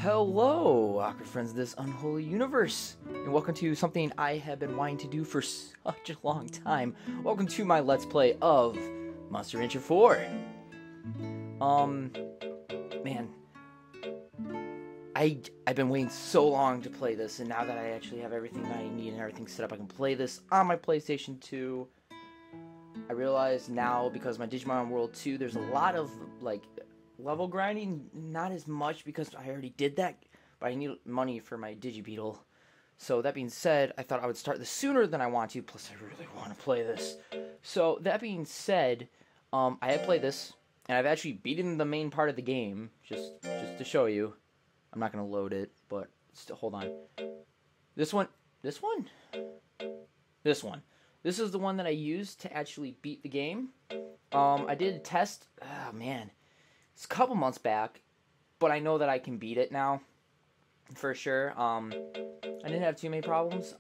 Hello, awkward friends of this unholy universe, and welcome to something I have been wanting to do for such a long time. Welcome to my Let's Play of Monster Rancher 4. Man, I've been waiting so long to play this, and now that I actually have everything I need and everything set up, I can play this on my PlayStation 2. I realize now, because my Digimon World 2, there's a lot of, level grinding, not as much because I already did that, but I need money for my Digibeetle. So that being said, I thought I would start this sooner than I want to, plus I really want to play this. So that being said, I have played this, and I've actually beaten the main part of the game, just to show you. I'm not going to load it, but still, hold on. This one. This is the one that I used to actually beat the game. I did a test, oh man, it's a couple months back, but I know that I can beat it now, for sure. I didn't have too many problems,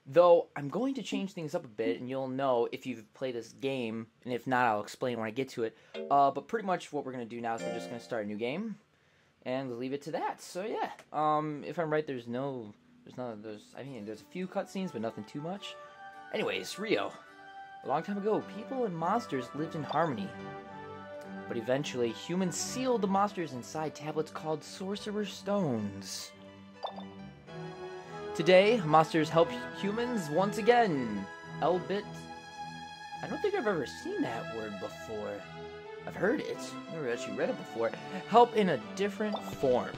though I'm going to change things up a bit, and you'll know if you've played this game, and if not, I'll explain when I get to it. But pretty much what we're going to do now is we're just going to start a new game, and we'll leave it to that. So yeah, if I'm right, there's a few cutscenes, but nothing too much. Anyways, Rio. A long time ago, people and monsters lived in harmony. But eventually, humans sealed the monsters inside tablets called Sorcerer's Stones. Today, monsters help humans once again. Elbit. I don't think I've ever seen that word before. I've heard it. I've never actually read it before. Help in a different form.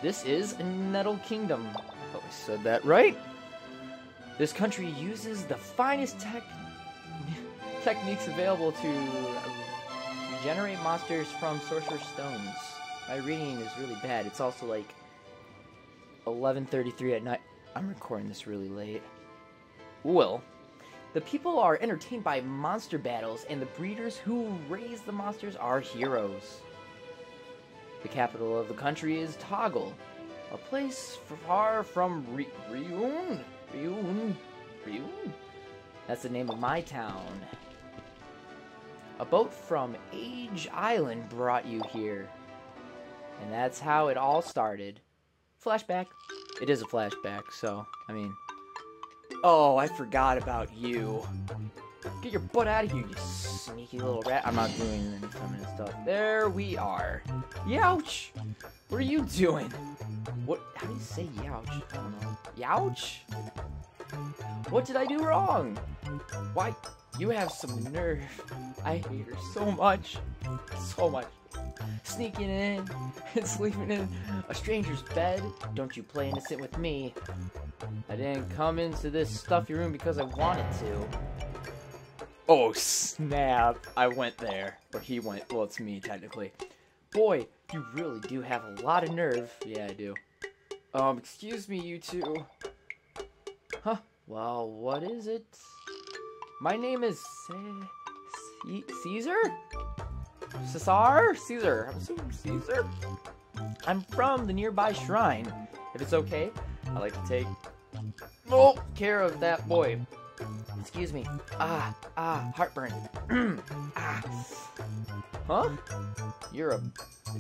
This is Nettle Kingdom. I hope I said that right. This country uses the finest techniques available to regenerate monsters from Sorcerer's Stones. My reading is really bad. It's also like 11:33 at night. I'm recording this really late. Well, the people are entertained by monster battles, and the breeders who raise the monsters are heroes. The capital of the country is Toggle, a place far from Ryun? That's the name of my town. A boat from Age Island brought you here. And that's how it all started. Flashback. It is a flashback, so, I mean... Oh, I forgot about you. Get your butt out of here, you sneaky little rat. I'm not doing any feminine stuff. There we are. Youch! What are you doing? What? How do you say youch? I don't know. Youch? What did I do wrong? Why? You have some nerve. I hate her so much. So much. Sneaking in and sleeping in a stranger's bed. Don't you play innocent with me. I didn't come into this stuffy room because I wanted to. Oh, snap. I went there. Or he went. Well, it's me, technically. Boy, you really do have a lot of nerve. Yeah, I do. Excuse me, you two. Huh? Well, what is it? My name is Caesar? Caesar? I'm assuming Caesar? I'm from the nearby shrine. If it's okay, I'd like to take care of that boy. Excuse me. Heartburn. Huh? You're a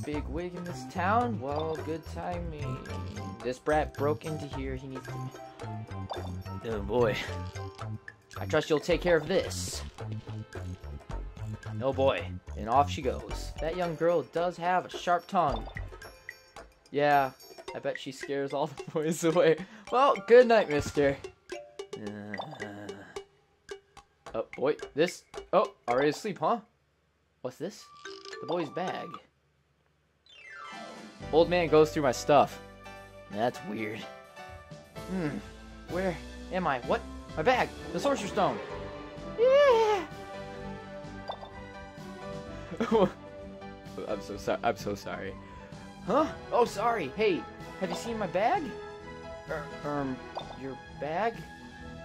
big wig in this town? Well, good timing. This brat broke into here. He needs to... Oh boy. I trust you'll take care of this. Oh boy. And off she goes. That young girl does have a sharp tongue. Yeah, I bet she scares all the boys away. Well, good night, mister. Oh boy, this... Oh, already asleep, huh? What's this? The boy's bag. Old man goes through my stuff. That's weird. Where am I? What? My bag! The Sorcerer's Stone! Yeah! I'm so sorry. I'm so sorry. Huh? Oh, sorry. Hey, have you seen my bag? Your bag?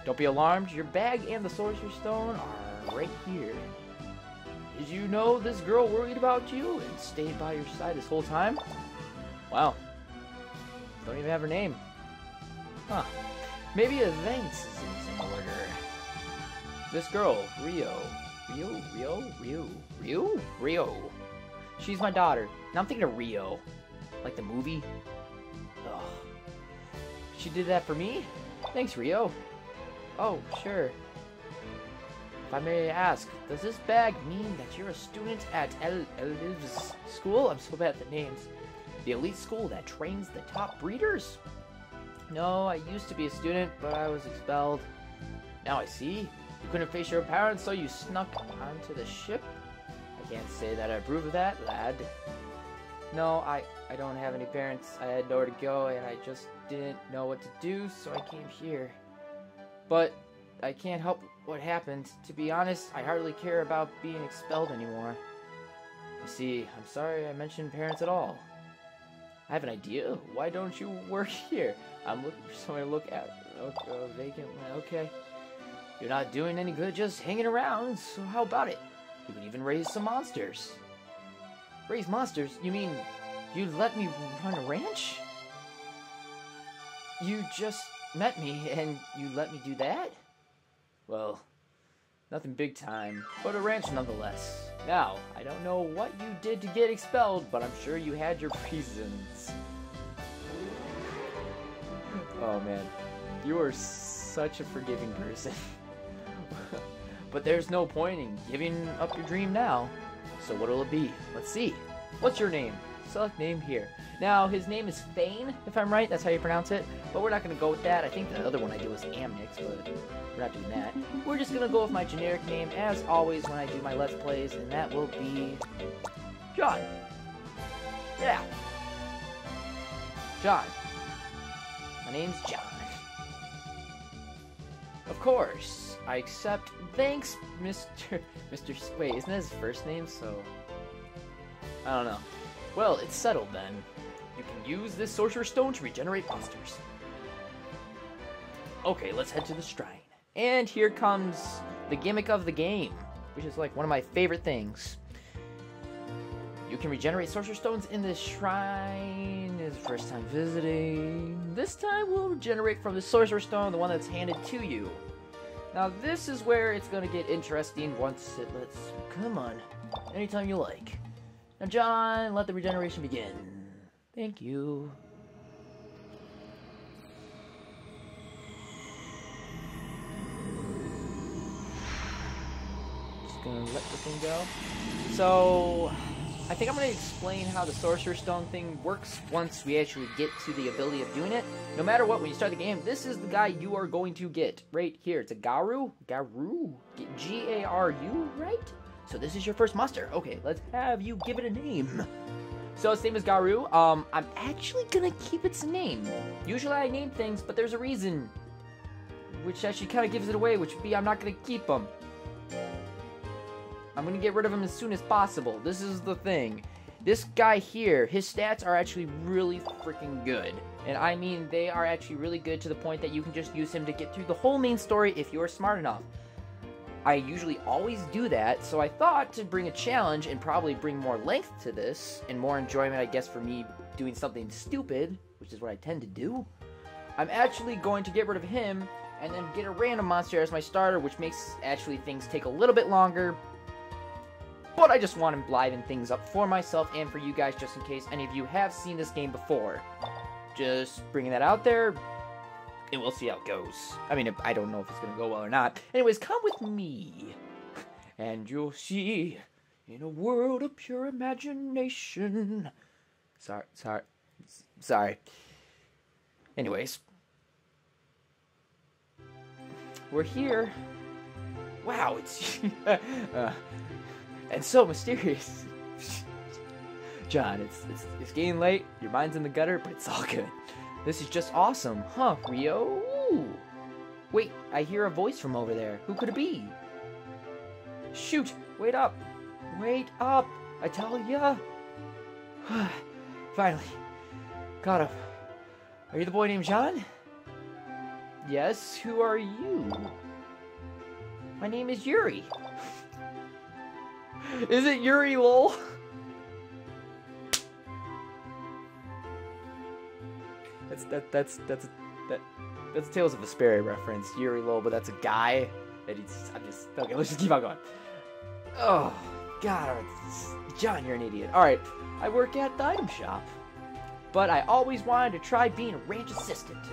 Don't be alarmed. Your bag and the Sorcerer's Stone are right here. Did you know this girl worried about you and stayed by your side this whole time? Wow. Don't even have her name. Huh. Maybe a thanks is in order. This girl, Rio. Rio? She's my daughter. Now I'm thinking of Rio. Like the movie. Ugh. She did that for me? Thanks, Rio. Oh, sure. If I may ask, does this bag mean that you're a student at Eliv's school? I'm so bad at the names. The elite school that trains the top breeders? No, I used to be a student, but I was expelled. Now I see. You couldn't face your parents, so you snuck onto the ship? I can't say that I approve of that, lad. No, I don't have any parents. I had nowhere to go, and I just didn't know what to do, so I came here. But I can't help what happened. To be honest, I hardly care about being expelled anymore. You see, I'm sorry I mentioned parents at all. I have an idea. Why don't you work here? I'm looking for someone to look at. Okay, vacant. Okay. You're not doing any good just hanging around, so how about it? You can even raise some monsters. Raise monsters? You mean you'd let me run a ranch? You just met me and you let me do that? Well, nothing big time, but a ranch nonetheless. Now, I don't know what you did to get expelled, but I'm sure you had your reasons. Oh man, you are such a forgiving person. But there's no point in giving up your dream now. So what'll it be? Let's see. What's your name? Select name here. Now, his name is Fane, if I'm right. That's how you pronounce it. But we're not going to go with that. I think the other one I did was Amnix, but we're not doing that. We're just going to go with my generic name, as always, when I do my Let's Plays, and that will be John. Yeah. John. My name's John. Of course. I accept. Thanks, Mr. Wait, isn't that his first name? So, I don't know. Well, it's settled then. You can use this Sorcerer's Stone to regenerate monsters. Okay, let's head to the shrine. And here comes the gimmick of the game, which is like one of my favorite things. You can regenerate Sorcerer's Stones in this shrine. Is first time visiting. This time we'll regenerate from the Sorcerer's Stone, the one that's handed to you. Now this is where it's going to get interesting once it lets... Come on. Anytime you like. Now John, let the regeneration begin. Thank you. Just gonna let the thing go. So... I think I'm going to explain how the Sorcerer's Stone thing works once we actually get to the ability of doing it. No matter what, when you start the game, this is the guy you are going to get right here. It's a Garu? Garu? G-A-R-U, right? So this is your first monster. Okay, let's have you give it a name. So its name is Garu. I'm actually going to keep its name. Usually I name things, but there's a reason. Which actually kind of gives it away, which would be I'm not going to keep them. I'm going to get rid of him as soon as possible. This is the thing. This guy here, his stats are actually really freaking good. And I mean, they are actually really good to the point that you can just use him to get through the whole main story if you're smart enough. I usually always do that, so I thought to bring a challenge and probably bring more length to this, and more enjoyment, I guess, for me doing something stupid, which is what I tend to do. I'm actually going to get rid of him, and then get a random monster as my starter, which makes actually things take a little bit longer. But I just want to liven things up for myself and for you guys, just in case any of you have seen this game before. Just bringing that out there, and we'll see how it goes. I mean, I don't know if it's going to go well or not. Anyways, come with me, and you'll see in a world of pure imagination. Sorry. Anyways. We're here. Wow, it's... and so mysterious. John, it's getting late, your mind's in the gutter, but it's all good. This is just awesome, huh, Rio? Ooh. Wait, I hear a voice from over there. Who could it be? Shoot, wait up. Wait up, I tell ya. Finally, caught up. Are you the boy named John? Yes, who are you? My name is Yuri. Is it Yuri, lol? That's Tales of Vesperia reference. Yuri, lol, but that's a guy. And okay, let's just keep on going. Oh, God, John, you're an idiot. Alright, I work at the item shop. But I always wanted to try being a ranch assistant.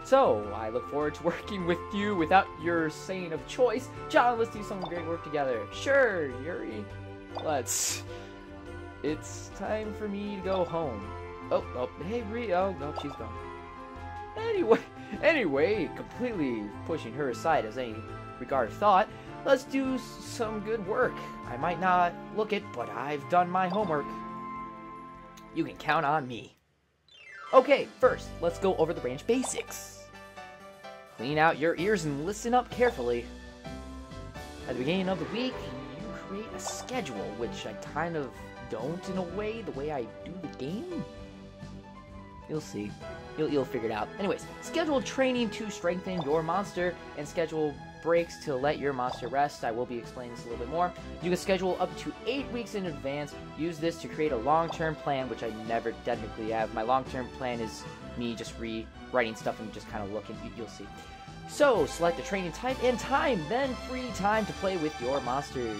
So, I look forward to working with you without your saying of choice. John, let's do some great work together. Sure, Yuri. Let's. It's time for me to go home. Oh, hey, Ree. Oh, no, she's gone. Anyway, completely pushing her aside as any regard of thought, let's do some good work. I might not look it, but I've done my homework. You can count on me. Okay, first, let's go over the ranch basics. Clean out your ears and listen up carefully. At the beginning of the week, you create a schedule, which I kind of don't in a way, the way I do the game. You'll see. You'll figure it out. Anyways, schedule training to strengthen your monster and schedule breaks to let your monster rest. I will be explaining this a little bit more. You can schedule up to 8 weeks in advance. Use this to create a long-term plan, which I never technically have. My long-term plan is me just rewriting stuff and just kind of looking. You'll see. So, select the training type and time, then free time to play with your monsters.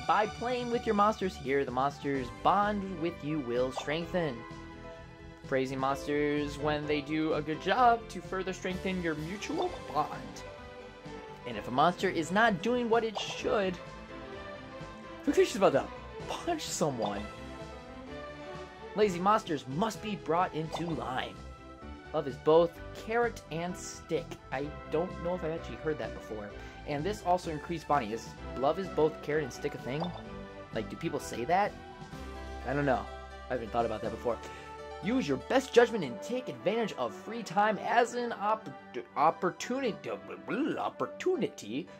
By playing with your monsters here, the monsters' bond with you will strengthen. Praising monsters when they do a good job to further strengthen your mutual bond. And if a monster is not doing what it should, looks like she's about to punch someone. Lazy monsters must be brought into line. Love is both carrot and stick. I don't know if I've actually heard that before. And this also increased bonding. Is love is both carrot and stick a thing? Like, do people say that? I don't know. I haven't thought about that before. Use your best judgment and take advantage of free time as an opportunity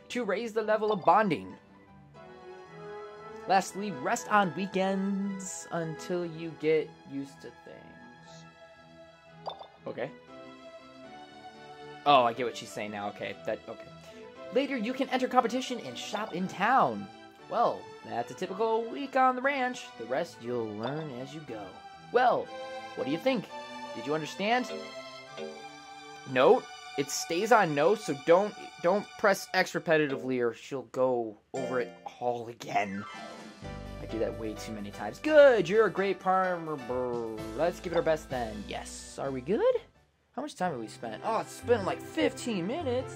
to raise the level of bonding. Lastly, rest on weekends until you get used to things. Okay. Oh, I get what she's saying now. Okay. Okay. Later, you can enter competition and shop in town. Well, that's a typical week on the ranch. The rest you'll learn as you go. Well, what do you think? Did you understand? Note, it stays on no, so don't press X repetitively or she'll go over it all again. I do that way too many times. Good, you're a great farmer. Let's give it our best then. Yes. Are we good? How much time have we spent? Oh, it's been like 15 minutes.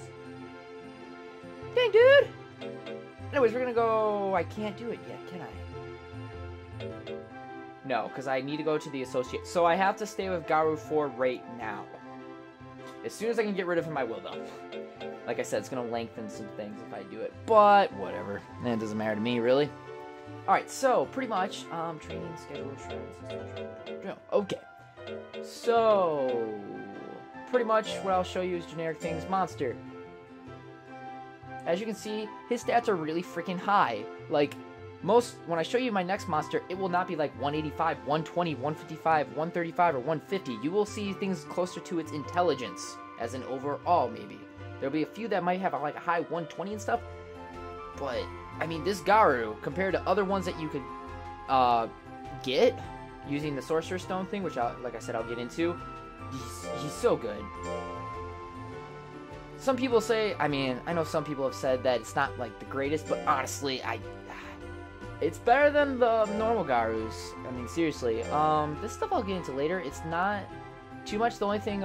Dang, dude. Anyways, we're gonna go... I can't do it yet, can I? No, because I need to go to the associate. So I have to stay with Garou for right now. As soon as I can get rid of him, I will, though. Like I said, it's going to lengthen some things if I do it. But, whatever. It doesn't matter to me, really. Alright, so, pretty much, training, schedule, insurance, okay. So, pretty much what I'll show you is generic things. Monster. As you can see, his stats are really freaking high. Like... when I show you my next monster, it will not be like 185, 120, 155, 135, or 150. You will see things closer to its intelligence, as an overall, maybe. There'll be a few that might have like a high 120 and stuff, but, I mean, this Garou, compared to other ones that you could, get, using the Sorcerer's Stone thing, which, like I said, I'll get into, he's so good. Some people say, I mean, I know some people have said that it's not, like, the greatest, but honestly, it's better than the normal Garous. I mean, seriously. This stuff I'll get into later. It's not too much. The only thing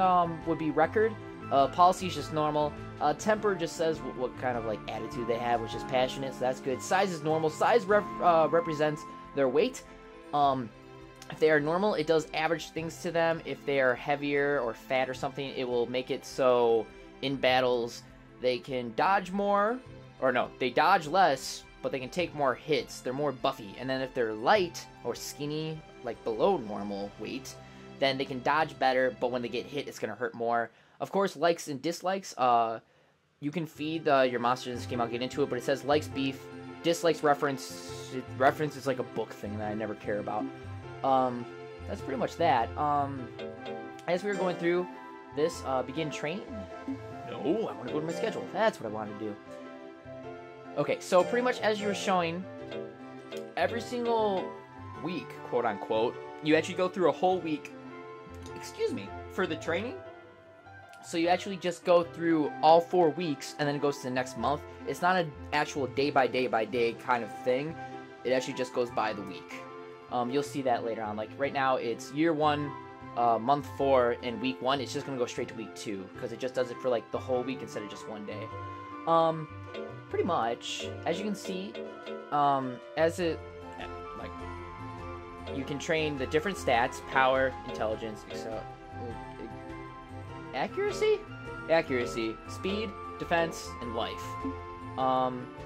would be record. Policy is just normal. Temper just says what kind of like attitude they have, which is passionate, so that's good. Size is normal. Size represents their weight. If they are normal, it does average things to them. If they are heavier or fat or something, it will make it so in battles they can dodge more. Or no, they dodge less, but they can take more hits. They're more buffy. And then if they're light or skinny, like below normal weight, then they can dodge better, but when they get hit, it's going to hurt more. Of course, likes and dislikes, you can feed your monster in this game. I'll get into it, but it says likes beef, dislikes reference. Reference is like a book thing that I never care about. That's pretty much that. As we were going through this, begin training. No, I want to go to my schedule. That's what I want to do. Okay, so pretty much as you were showing, every single week, quote unquote, you actually go through a whole week, excuse me, for the training. So you actually just go through all 4 weeks, and then it goes to the next month. It's not an actual day by day kind of thing. It actually just goes by the week. You'll see that later on. Like right now, it's year 1, month 4, and week 1. It's just gonna go straight to week 2 because it just does it for like the whole week instead of just one day. Pretty much, as you can see, you can train the different stats: power, intelligence, accuracy, speed, defense, and life.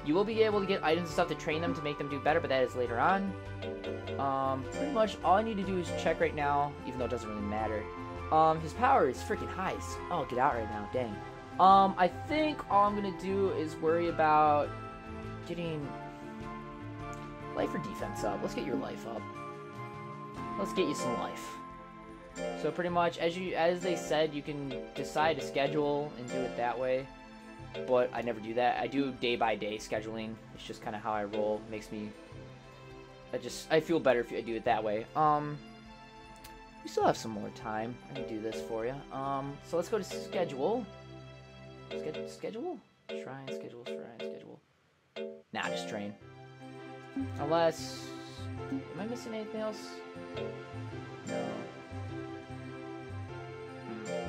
You will be able to get items and stuff to train them to make them do better, but that is later on. Pretty much all I need to do is check right now, even though it doesn't really matter. His power is freaking high. Oh, get out right now, dang. I think all I'm gonna do is worry about getting life or defense up. Let's get your life up. Let's get you some life. So pretty much, as they said, you can decide to schedule and do it that way. But I never do that. I do day by day scheduling. It's just kind of how I roll. Makes me. I feel better if I do it that way. We still have some more time. I can do this for you. So let's go to schedule. Schedule? Shrine, schedule. Nah, just train. Unless... Am I missing anything else? No.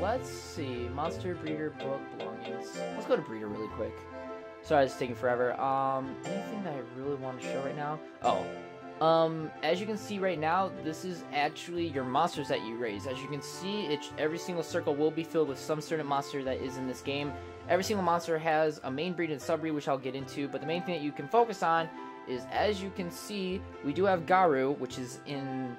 Let's see. Monster, breeder, book, belongings. Let's go to breeder really quick. Sorry, this is taking forever. Anything that I really want to show right now? Oh. As you can see right now, this is actually your monsters that you raise. As you can see, every single circle will be filled with some certain monster that is in this game. Every single monster has a main breed and sub-breed, which I'll get into, but the main thing that you can focus on is, as you can see, we do have Garu, which is in...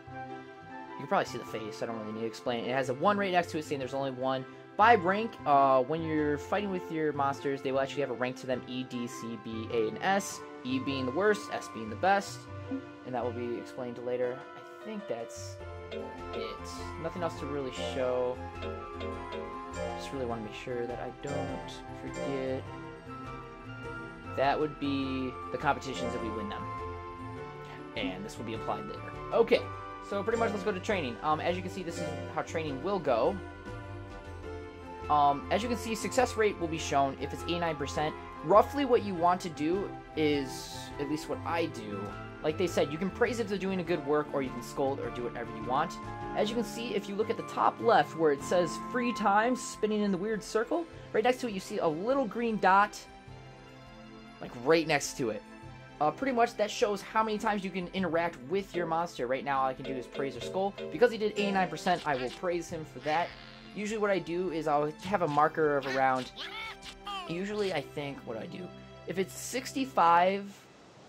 You can probably see the face, I don't really need to explain it. It has a 1 right next to it saying there's only 1. By rank, when you're fighting with your monsters, they will actually have a rank to them: E, D, C, B, A, and S. E being the worst, S being the best. And that will be explained later. I think that's it. Nothing else to really show. Just really want to make sure that I don't forget. That would be the competitions if we win them. And this will be applied later. Okay, so pretty much let's go to training. As you can see, this is how training will go. As you can see, success rate will be shown if it's 89%. Roughly what you want to do is, at least what I do, like they said, you can praise if they're doing a good work, or you can scold, or do whatever you want. As you can see, if you look at the top left where it says free time spinning in the weird circle, right next to it you see a little green dot, like right next to it. Pretty much that shows how many times you can interact with your monster. Right now all I can do is praise or scold. Because he did 89%, I will praise him for that. Usually what I do is I'll have a marker of around, usually I think, what do I do? If it's 65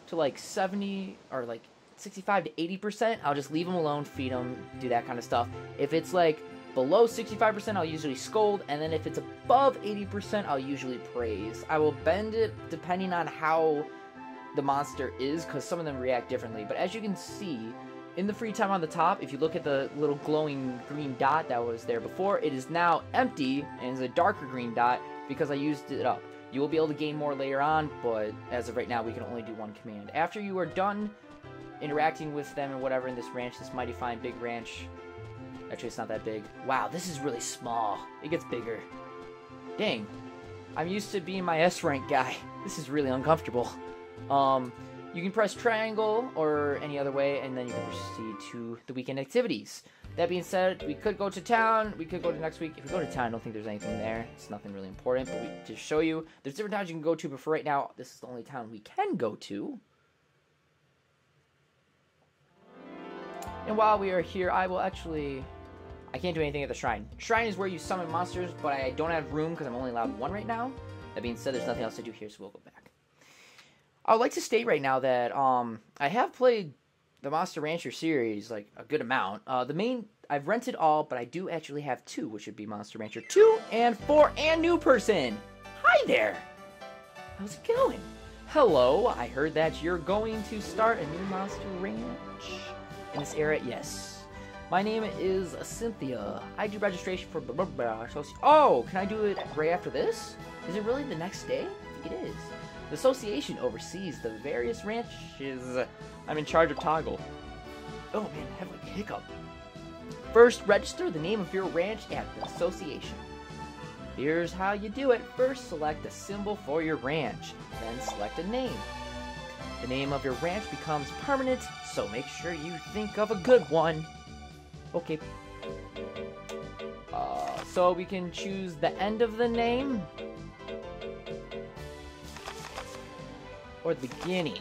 to like 70, or like 65 to 80%, I'll just leave them alone, feed them, do that kind of stuff. If it's like below 65%, I'll usually scold, and then if it's above 80%, I'll usually praise. I will bend it depending on how the monster is, because some of them react differently. But as you can see, in the free time on the top, if you look at the little glowing green dot that was there before, it is now empty, and is a darker green dot because I used it up. You will be able to gain more later on, but as of right now, we can only do one command. After you are done interacting with them and whatever in this ranch, this Mighty Fine Big Ranch. Actually, it's not that big. Wow, this is really small. It gets bigger. Dang. I'm used to being my S rank guy. This is really uncomfortable. You can press triangle or any other way, and then you can proceed to the weekend activities. That being said, we could go to town, we could go to next week. If we go to town, I don't think there's anything there. It's nothing really important, but we just show you. There's different towns you can go to, but for right now, this is the only town we can go to. And while we are here, I can't do anything at the shrine. Shrine is where you summon monsters, but I don't have room because I'm only allowed 1 right now. That being said, there's nothing else to do here, so we'll go back. I would like to state right now that I have played the Monster Rancher series like a good amount. I've rented all, but I do actually have 2, which would be Monster Rancher 2 and 4 and New Person. Hi there. How's it going? Hello, I heard that you're going to start a new Monster Ranch in this era. Yes. My name is Cynthia. I do registration for blah, blah, blah. Oh, can I do it right after this? Is it really the next day? I think it is. The association oversees the various ranches. I'm in charge of Toggle. Oh man, I have like a hiccup. First, register the name of your ranch at the association. Here's how you do it. First, select a symbol for your ranch, then select a name. The name of your ranch becomes permanent, so make sure you think of a good one. Okay. So we can choose the end of the name or the beginning.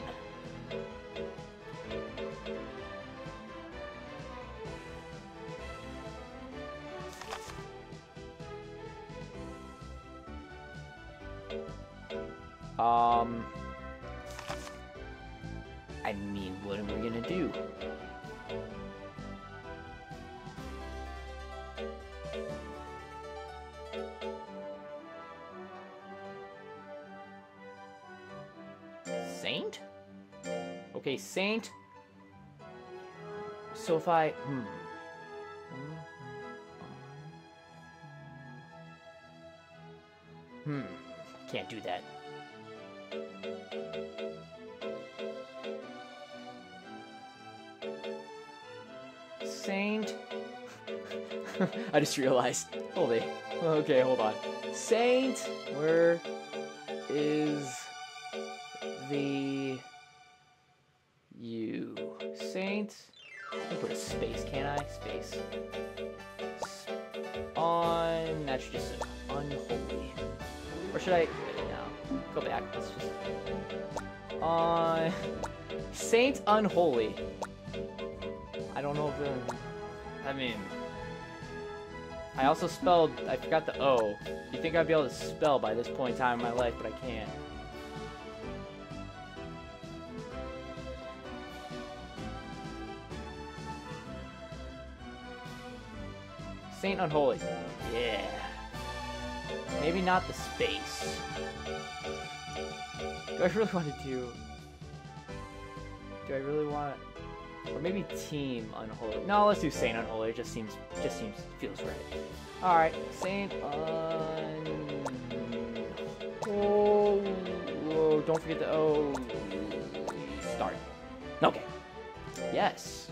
I mean, what are we gonna do? Saint? Okay, Saint. So if I... Can't do that. Saint. I just realized. Hold it. Okay, hold on. Saint, where is the U? Saint. I can put a space, can't I? Space. On. That's just unholy. Or should I? No. Go back. Let's just. On. Saint Unholy. I don't know if the... I mean... I also spelled... I forgot the O. You'd think I'd be able to spell by this point in time in my life, but I can't. Saint Unholy. Yeah. Maybe not the space. Do I really want to do... Do I really want to... Or maybe Team Unholy. No, let's do Saint Unholy. It just feels right. Alright, Saint Whoa, don't forget the O. Start. Okay. Yes.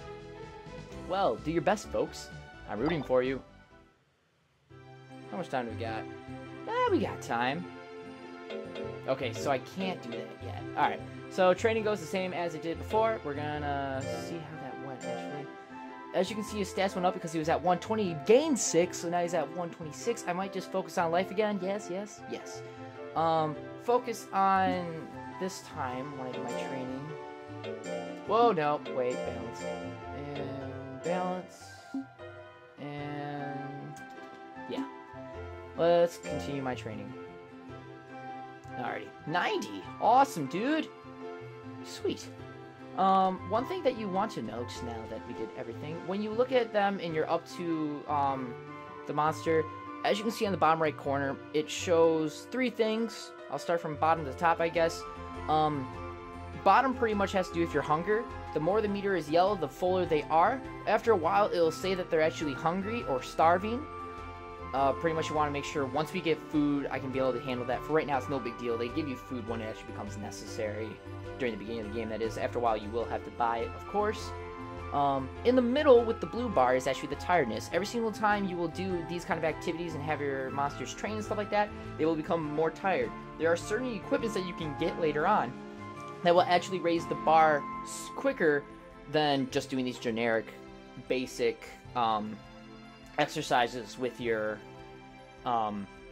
Well, do your best, folks. I'm rooting for you. How much time do we got? We got time. Okay, so I can't do that yet. Alright. So training goes the same as it did before. We're gonna see how that went, actually. As you can see, his stats went up because he was at 120. He gained 6, so now he's at 126. I might just focus on life again. Yes. Focus on this time when I do my training. Whoa, no. Wait, balance. And balance. And... yeah. Let's continue my training. Alrighty. 90! Awesome, dude! Sweet. One thing that you want to note now that we did everything, when you look at them and you're up to the monster, as you can see on the bottom right corner, it shows 3 things. I'll start from bottom to the top, I guess. Bottom pretty much has to do with your hunger. The more the meter is yellow, the fuller they are. After a while, it'll say that they're actually hungry or starving. Pretty much you want to make sure once we get food, I can be able to handle that. For right now, it's no big deal. They give you food when it actually becomes necessary. During the beginning of the game, that is. After a while, you will have to buy it, of course. In the middle with the blue bar is actually the tiredness. Every single time you will do these kind of activities and have your monsters train and stuff like that, they will become more tired. There are certain equipments that you can get later on that will actually raise the bar quicker than just doing these generic, basic exercises with your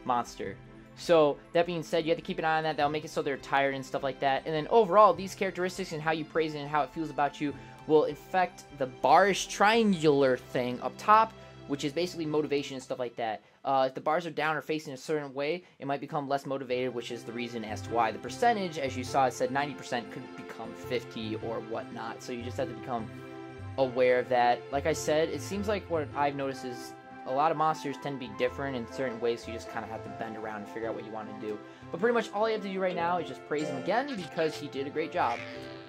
monster. So, that being said, you have to keep an eye on that. That'll make it so they're tired and stuff like that. And then overall, these characteristics and how you praise it and how it feels about you will affect the barish triangular thing up top, which is basically motivation and stuff like that. If the bars are down or facing a certain way, it might become less motivated, which is the reason as to why the percentage, as you saw, it said 90% could become 50 or whatnot. So you just have to become aware of that. Like I said, it seems like what I've noticed is a lot of monsters tend to be different in certain ways, so you just kind of have to bend around and figure out what you want to do. But pretty much all you have to do right now is just praise him again because he did a great job.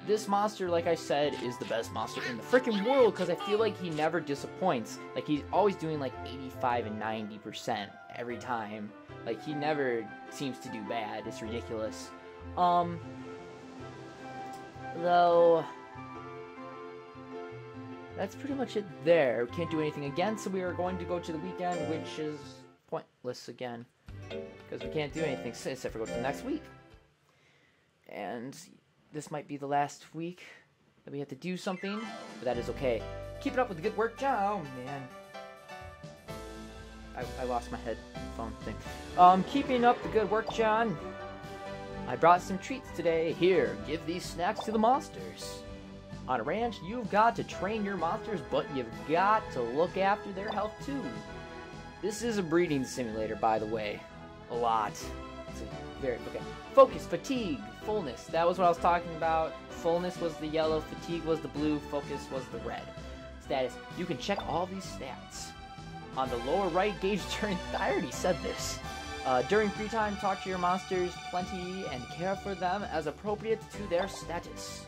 This monster, like I said, is the best monster in the freaking world because I feel like he never disappoints. Like, he's always doing like 85 and 90% every time. Like, he never seems to do bad. It's ridiculous. Though... that's pretty much it there. We can't do anything again, so we are going to go to the weekend, which is pointless again. because we can't do anything except for go to the next week. And this might be the last week that we have to do something, but that is okay. Keep it up with the good work, John. Oh, man. I lost my headphone thing. Keeping up the good work, John. I brought some treats today. Here, give these snacks to the monsters. On a ranch, you've got to train your monsters, but you've got to look after their health too. This is a breeding simulator, by the way. A lot. It's a very, okay. Focus, fatigue, fullness. That was what I was talking about. Fullness was the yellow, fatigue was the blue, focus was the red. Status. You can check all these stats. On the lower right, gauge during... I already said this. During free time, talk to your monsters plenty and care for them as appropriate to their status.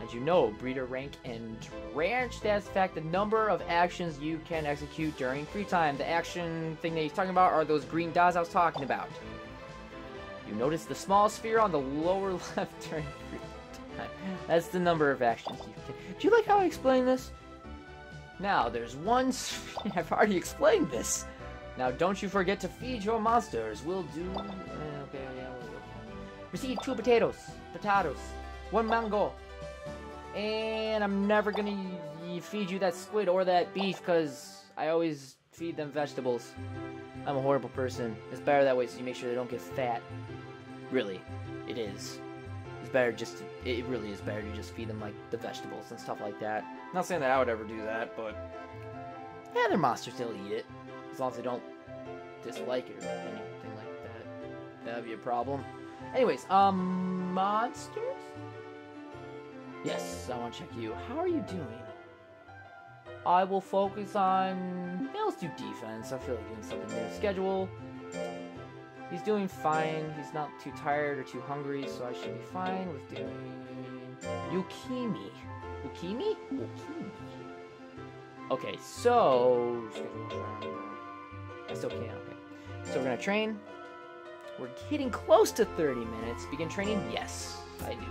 As you know, breeder rank and ranch stats affect the number of actions you can execute during free time. The action thing that he's talking about are those green dots I was talking about. You notice the small sphere on the lower left during free time. That's the number of actions you can... Do you like how I explain this? Now, there's one sphere... I've already explained this. Now, don't you forget to feed your monsters. We'll do... Okay, yeah, we'll do. Receive 2 potatoes, 1 mango. And I'm never gonna feed you that squid or that beef, because I always feed them vegetables. I'm a horrible person. It's better that way so you make sure they don't get fat. Really, it is. It's better just to, it really is better to just feed them like the vegetables and stuff like that. Not saying that I would ever do that, but yeah, they're monsters, they'll eat it. As long as they don't dislike it or anything like that. That'd be a problem. Anyways, monsters? Yes, I want to check you. How are you doing? I will focus on... Yeah, let's do defense. I feel like doing something new. Schedule. He's doing fine. He's not too tired or too hungry, so I should be fine with doing... Yukimi. Yukimi? Yukimi. Okay, so... I still can't, okay. So we're gonna train. We're getting close to 30 minutes. Begin training? Yes, I do.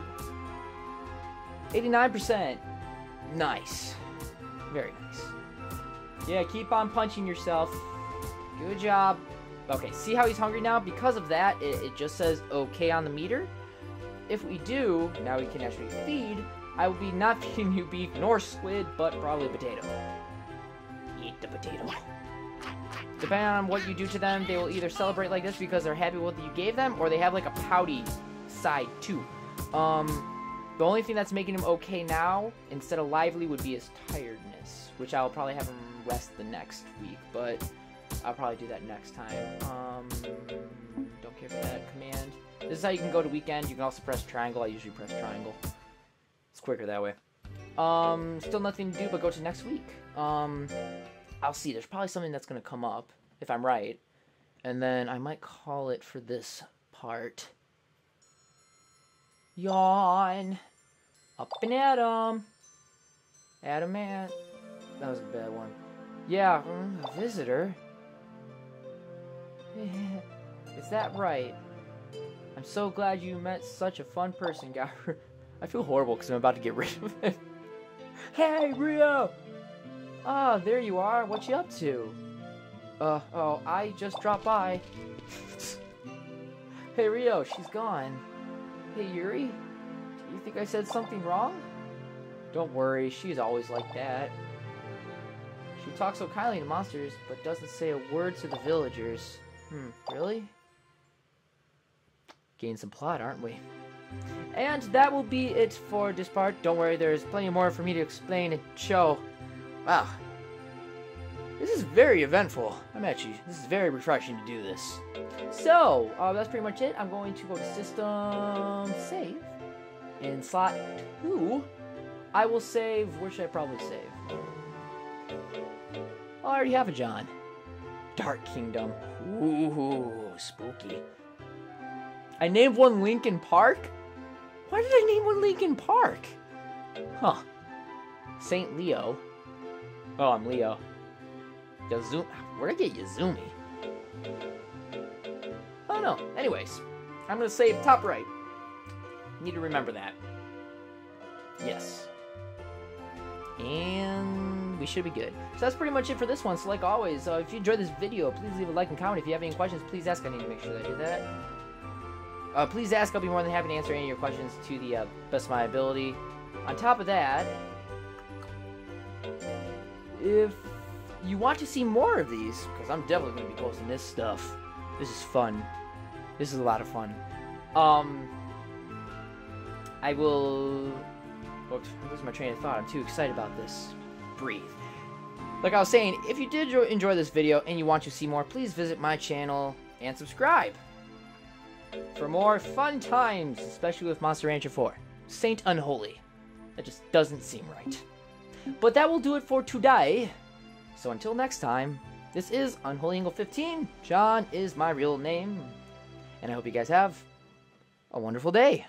89%. Nice. Very nice. Yeah, keep on punching yourself. Good job. Okay, see how he's hungry now? Because of that, it just says okay on the meter. If we do, now we can actually feed. I will be not feeding you beef nor squid, but probably potato. Eat the potato. Depending on what you do to them, they will either celebrate like this because they're happy with what you gave them, or they have like a pouty side too. The only thing that's making him okay now, instead of lively, would be his tiredness, which I'll probably have him rest the next week, but I'll probably do that next time. Don't care for that command. This is how you can go to weekend. You can also press triangle. I usually press triangle. It's quicker that way. Still nothing to do but go to next week. I'll see. There's probably something that's going to come up, if I'm right. And then I might call it for this part. Yawn. Up and Adam. Adam Ant. That was a bad one. Yeah, a visitor. Is that right? I'm so glad you met such a fun person, Gowr. I feel horrible because I'm about to get rid of him. Hey, Rio! Ah, there you are. What you up to? Oh, I just dropped by. Hey, Rio, she's gone. Hey, Yuri? Do you think I said something wrong? Don't worry, she's always like that. She talks so kindly to monsters, but doesn't say a word to the villagers. Really? Gain some plot, aren't we? And that will be it for this part. Don't worry, there's plenty more for me to explain and show. Wow. This is very eventful. This is very refreshing to do this. So, that's pretty much it. I'm going to go to System, Save. In slot 2, I will save, where should I probably save? Oh, I already have a John. Dark Kingdom. Ooh, spooky. I named one Linkin Park? Why did I name one Linkin Park? Huh. Saint Leo. Oh, I'm Leo. Yazumi. Where'd I get Yazumi? Oh no. Anyways, I'm gonna save top right. Need to remember that. Yes. And we should be good. So that's pretty much it for this one. So like always, if you enjoyed this video, please leave a like and comment. If you have any questions, please ask. I need to make sure that I do that. Please ask. I'll be more than happy to answer any of your questions to the best of my ability. On top of that, if you want to see more of these, because I'm definitely going to be posting this stuff. This is fun. This is a lot of fun. I will... Oops, lose my train of thought. I'm too excited about this. Breathe. Like I was saying, if you did enjoy this video and you want to see more, please visit my channel and subscribe for more fun times, especially with Monster Rancher 4. Saint Unholy. That just doesn't seem right. But that will do it for today. So until next time, this is Unholy Angle 15. John is my real name. And I hope you guys have a wonderful day.